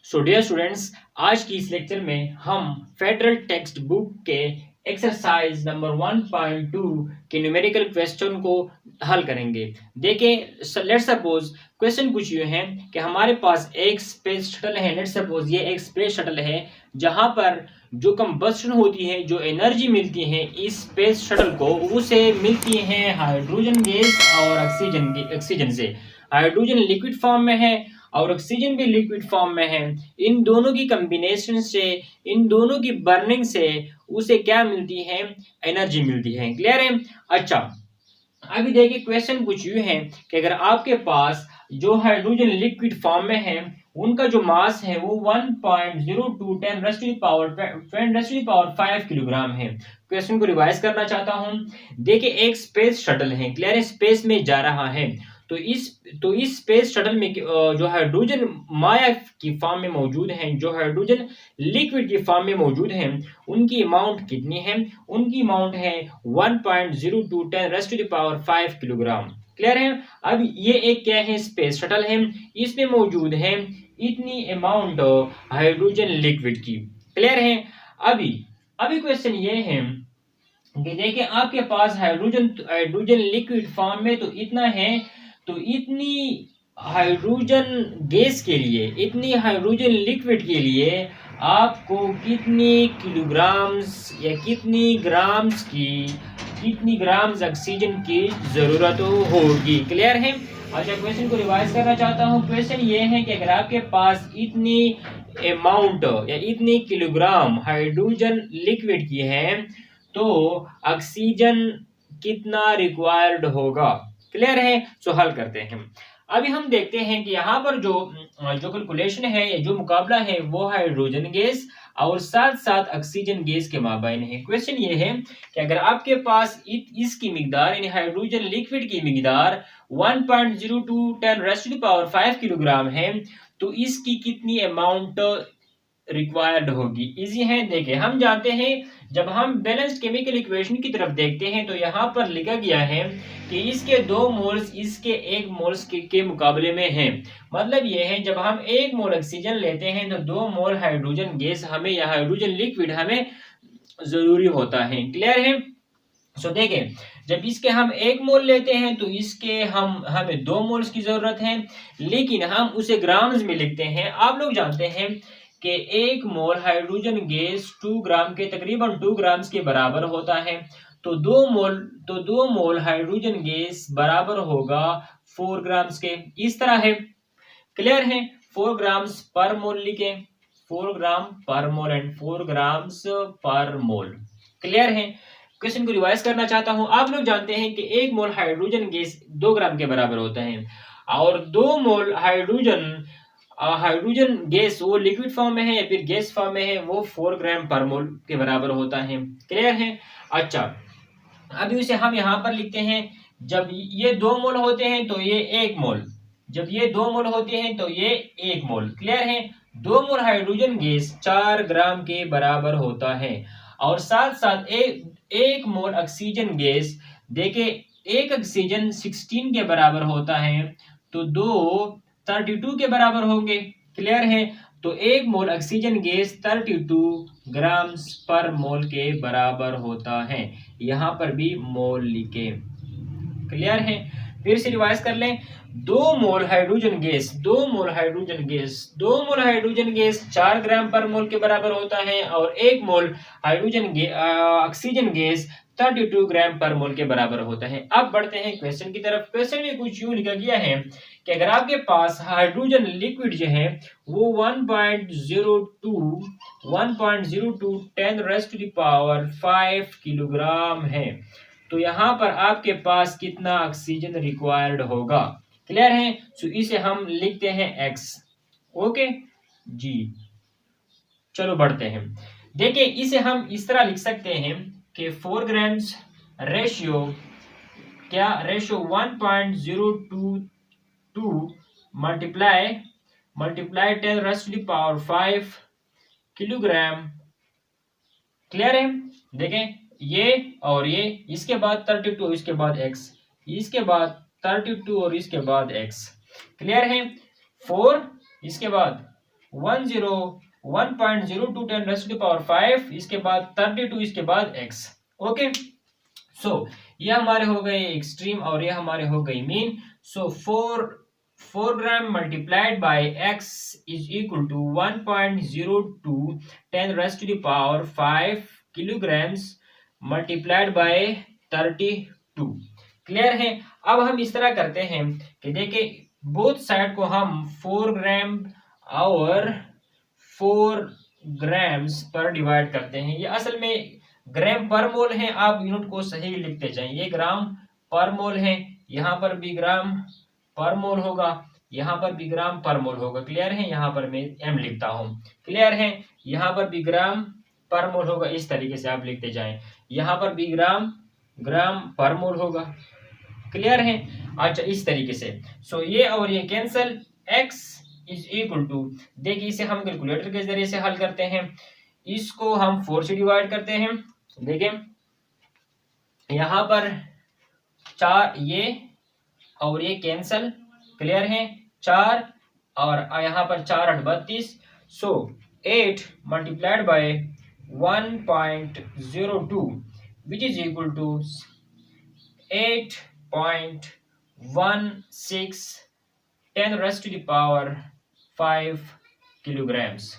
So dear students, आज की इस लेक्चर में हम फेडरल टेक्स्ट बुक के एक्सरसाइज नंबर 1.2 के न्यूमेरिकल क्वेश्चन को हल करेंगे। देखिए, लेट सपोज क्वेश्चन कुछ यूं है कि हमारे पास एक स्पेस शटल है। लेट सपोज ये एक स्पेस शटल है जहां पर जो कंबस्शन होती है, जो एनर्जी मिलती है इस स्पेस शटल को, उसे मिलती है हाइड्रोजन गैस और ऑक्सीजन से। हाइड्रोजन लिक्विड फॉर्म में है और ऑक्सीजन भी लिक्विड फॉर्म में है। इन दोनों की कॉम्बिनेशन से, इन दोनों की बर्निंग से उसे क्या मिलती है? एनर्जी मिलती है। क्लियर है? अच्छा, अभी देखिए क्वेश्चन कुछ यूं है कि अगर आपके पास जो हाइड्रोजन लिक्विड फॉर्म में है उनका जो मास है वो 1.02 10 5 किलोग्राम है। क्वेश्चन को रिवाइज करना चाहता हूं। देखिए, एक स्पेस शटल है, क्लियर है, स्पेस में जा रहा है। तो इस स्पेस शटल में जो हाइड्रोजन माया की फॉर्म में मौजूद हैं, जो हाइड्रोजन लिक्विड की फॉर्म में मौजूद हैं, उनकी अमाउंट कितनी है? उनकी अमाउंट है 1.02 10 5 किलोग्राम। क्लियर है? अब ये एक क्या है? स्पेस शटल है, इसमें मौजूद है इतनी अमाउंट हाइड्रोजन लिक्विड की। क्लियर है? अभी अभी क्वेश्चन ये है कि देखिए आपके पास हाइड्रोजन लिक्विड फॉर्म में तो इतना है, तो इतनी हाइड्रोजन गैस के लिए, इतनी हाइड्रोजन लिक्विड के लिए आपको कितनी किलोग्राम्स या कितनी ग्राम्स ऑक्सीजन की जरूरत होगी। क्लियर है? अच्छा, क्वेश्चन को रिवाइज करना चाहता हूँ। क्वेश्चन ये है कि अगर आपके पास इतनी अमाउंट या इतनी किलोग्राम हाइड्रोजन लिक्विड की है तो ऑक्सीजन कितना रिक्वायर्ड होगा। क्लियर है? सो हल करते हैं। अभी हम देखते हैं कि यहाँ पर जो कैलकुलेशन है, जो मुकाबला है, वो हाइड्रोजन गैस और साथ साथ ऑक्सीजन गैस के माबैन है। क्वेश्चन ये है कि अगर आपके पास इसकी मिकदार यानी हाइड्रोजन लिक्विड की मिकदार 1.02 10 5 किलोग्राम है तो इसकी कितनी अमाउंट रिक्वायर्ड होगी। इजी है। देखिए, हम जानते हैं जब हम बैलेंस्ड केमिकल इक्वेशन की तरफ देखते हैं तो यहाँ पर लिखा गया है कि इसके 2 मोल्स इसके 1 मोल्स के मुकाबले में हैं। मतलब ये है जब हम 1 मोल ऑक्सीजन लेते हैं तो 2 मोल हाइड्रोजन गैस हमें या हाइड्रोजन लिक्विड हमें जरूरी होता है। क्लियर है? सो देखें, जब इसके हम 1 मोल लेते हैं तो इसके हमें 2 मोल्स की जरूरत है, लेकिन हम उसे ग्राम्स में लिखते हैं। आप लोग जानते हैं कि 1 मोल हाइड्रोजन गैस 2 ग्राम के तकरीबन 2 ग्राम्स के बराबर होता है। तो 2 मोल हाइड्रोजन गैस बराबर होगा 4 ग्राम्स के। इस तरह है। क्लियर है? 4 ग्राम्स पर मोल लिखें, 4 ग्राम पर मोल एंड 4 ग्राम्स पर मोल। क्लियर है? क्वेश्चन को रिवाइज करना चाहता हूं। आप लोग जानते हैं कि 1 मोल हाइड्रोजन गैस 2 ग्राम के बराबर होता है और 2 मोल हाइड्रोजन गैस वो लिक्विड फॉर्म में है या फिर गैस फॉर्म में है, वो 4 ग्राम पर मोल के बराबर होता है। क्लियर है? अच्छा, अभी उसे हम यहाँ पर लिखते हैं। जब ये 2 मोल होते हैं तो ये 1 मोल, जब ये 2 मोल होते हैं तो ये 1 मोल। क्लियर है? 2 मोल हाइड्रोजन गैस 4 ग्राम के बराबर होता है और साथ साथ एक मोल ऑक्सीजन गैस, देखे, एक ऑक्सीजन 16 के बराबर होता है तो 2 32 के बराबर होंगे। क्लियर है? तो 1 मोल ऑक्सीजन गैस 32 ग्राम्स पर मोल के बराबर होता है। यहां पर भी मोल लिखे। क्लियर है? फिर से रिवाइज कर लें। 2 मोल हाइड्रोजन गैस 4 ग्राम पर मोल के बराबर होता है और 1 मोल ऑक्सीजन गैस 32 ग्राम पर मोल के बराबर होता है। अब बढ़ते हैं क्वेश्चन की तरफ। क्वेश्चन में कुछ यूं लिखा गया है कि अगर आपके पास हाइड्रोजन लिक्विड जो है वो 1.02 10 5 किलोग्राम है तो यहाँ पर आपके पास कितना ऑक्सीजन रिक्वायर्ड होगा। क्लियर है? सो इसे हम लिखते हैं x। ओके जी, चलो बढ़ते हैं। देखिए, इसे हम इस तरह लिख सकते हैं कि 4 grams ratio 1.022 multiply 10 5 kilogram. Clear है? देखें, ये और ये, इसके बाद 32, इसके बाद x, इसके बाद 32 और इसके बाद x। क्लियर है? 4 इसके बाद 1.02 10⁻⁵, इसके बाद 32, इसके बाद x। ओके, सो ये हमारे हो गए एक्सट्रीम और ये हमारे हो गई mean. So 4 gram multiplied by x is equal to 1.02 10⁻⁵ kilograms multiplied by 32। Clear है। अब हम इस तरह करते हैं कि देखिए बोथ साइड को हम 4 ग्राम और 4 ग्राम्स पर डिवाइड करते हैं। ये असल में ग्राम पर मोल है, आप यूनिट को सही लिखते जाएं। ये ग्राम पर मोल है, यहाँ पर भी ग्राम पर मोल होगा, यहाँ पर भी ग्राम पर मोल होगा। क्लियर है। यहाँ पर मैं m लिखता हूँ। क्लियर है। यहाँ पर भी ग्राम पर मोल होगा, इस तरीके से आप लिखते जाएं। यहाँ पर भी ग्राम पर मोल होगा। क्लियर है। अच्छा, इस तरीके से। सो ये और ये cancel, x is equal to, देखिए इसे हम कैलकुलेटर के जरिए से हल करते हैं। इसको हम 4 से डिवाइड करते हैं। देखिए यहाँ पर 4, ये और ये कैंसल। क्लियर है। 4 और यहाँ पर 4 8 32। So 8 multiplied by 1.02 which is equal to 8.16 10⁻⁵ kilograms.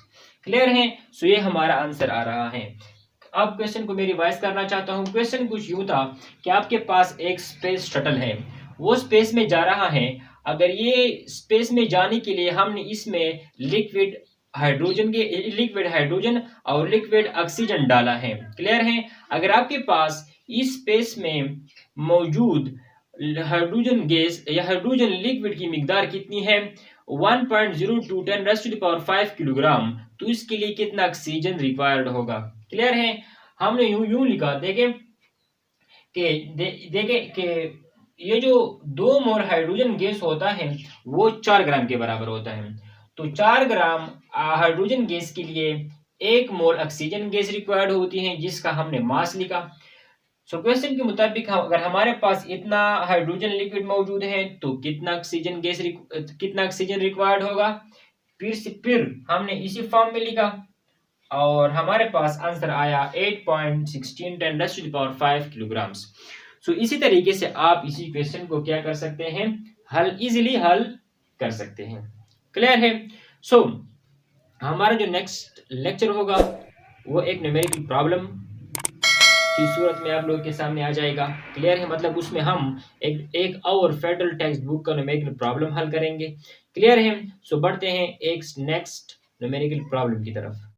Clear है। सो ये हमारा आंसर आ रहा है। अब क्वेश्चन को मैं रिवाइज करना चाहता हूँ। क्वेश्चन कुछ यूं था कि आपके पास एक स्पेस शटल है, वो स्पेस में जा रहा है। अगर ये स्पेस में जाने के लिए हमने इसमें लिक्विड हाइड्रोजन और लिक्विड ऑक्सीजन डाला है। क्लियर है। अगर आपके पास इस स्पेस में मौजूद हाइड्रोजन गैस या हाइड्रोजन लिक्विड की मिकदार कितनी है, 1.02 10⁻⁵ किलोग्राम, तो इसके लिए कितना ऑक्सीजन रिक्वायर्ड होगा। क्लियर है। हमने यूं लिखा, देखें कि ये जो 2 मोल हाइड्रोजन गैस होता है वो 4 ग्राम के बराबर होता है। तो 4 ग्राम हाइड्रोजन गैस के लिए 1 मोल ऑक्सीजन गैस रिक्वायर्ड होती है, जिसका हमने मास लिखा। सो क्वेश्चन के मुताबिक अगर हमारे पास इतना हाइड्रोजन लिक्विड मौजूद है तो कितना ऑक्सीजन रिक्वायर्ड होगा। फिर हमने इसी फॉर्म में लिखा और हमारे पास आंसर आया 8.16 10⁻⁵ किलोग्राम्स। सो इसी तरीके से आप इसी क्वेश्चन को क्या कर सकते हैं, इजीली हल कर सकते हैं। क्लियर है। सो हमारा जो नेक्स्ट लेक्चर होगा वो एक न्यूमेरिकल प्रॉब्लम की सूरत में आप लोगों के सामने आ जाएगा। क्लियर है। मतलब उसमें हम एक और फेडरल टेक्स्ट बुक का न्यूमेरिकल प्रॉब्लम हल करेंगे। क्लियर है। सो बढ़ते हैं एक नेक्स्ट न्यूमेरिकल प्रॉब्लम की तरफ।